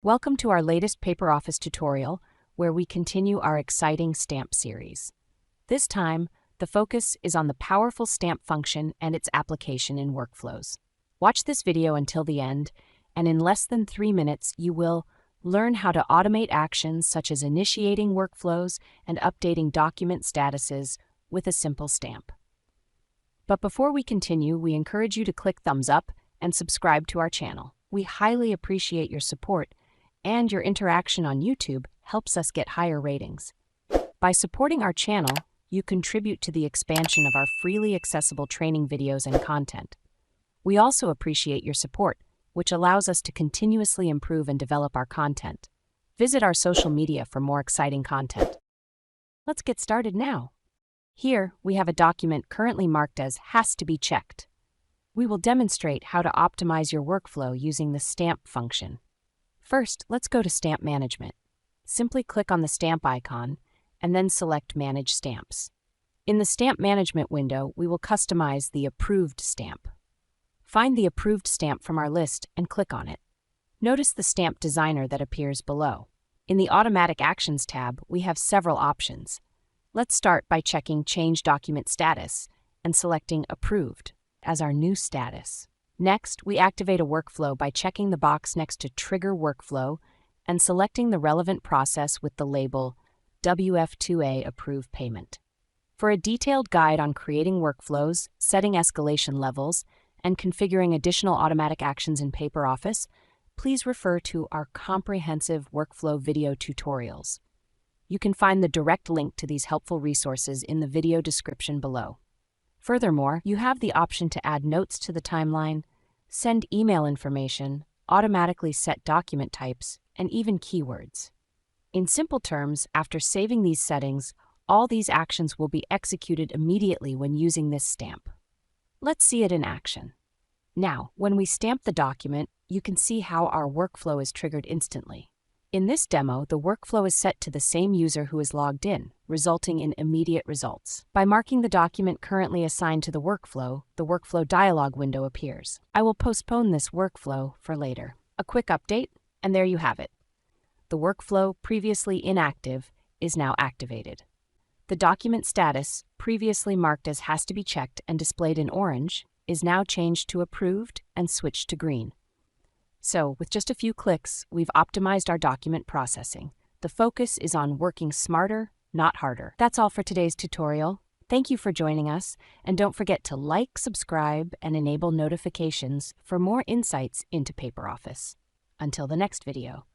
Welcome to our latest PaperOffice tutorial, where we continue our exciting stamp series. This time, the focus is on the powerful stamp function and its application in workflows. Watch this video until the end, and in less than 3 minutes, you will learn how to automate actions such as initiating workflows and updating document statuses with a simple stamp. But before we continue, we encourage you to click thumbs up and subscribe to our channel. We highly appreciate your support, and your interaction on YouTube helps us get higher ratings. By supporting our channel, you contribute to the expansion of our freely accessible training videos and content. We also appreciate your support, which allows us to continuously improve and develop our content. Visit our social media for more exciting content. Let's get started now. Here, we have a document currently marked as has to be checked. We will demonstrate how to optimize your workflow using the stamp function. First, let's go to Stamp Management. Simply click on the stamp icon and then select Manage Stamps. In the Stamp Management window, we will customize the approved stamp. Find the approved stamp from our list and click on it. Notice the stamp designer that appears below. In the Automatic Actions tab, we have several options. Let's start by checking Change Document Status and selecting Approved as our new status. Next, we activate a workflow by checking the box next to Trigger Workflow and selecting the relevant process with the label WF2A Approve Payment. For a detailed guide on creating workflows, setting escalation levels, and configuring additional automatic actions in PaperOffice, please refer to our comprehensive workflow video tutorials. You can find the direct link to these helpful resources in the video description below. Furthermore, you have the option to add notes to the timeline, send email information, automatically set document types, and even keywords. In simple terms, after saving these settings, all these actions will be executed immediately when using this stamp. Let's see it in action. Now, when we stamp the document, you can see how our workflow is triggered instantly. In this demo, the workflow is set to the same user who is logged in, resulting in immediate results. By marking the document currently assigned to the workflow dialog window appears. I will postpone this workflow for later. A quick update, and there you have it. The workflow previously inactive is now activated. The document status, previously marked as has to be checked and displayed in orange, is now changed to approved and switched to green. So, with just a few clicks, we've optimized our document processing. The focus is on working smarter, not harder. That's all for today's tutorial. Thank you for joining us, and don't forget to like, subscribe, and enable notifications for more insights into PaperOffice. Until the next video.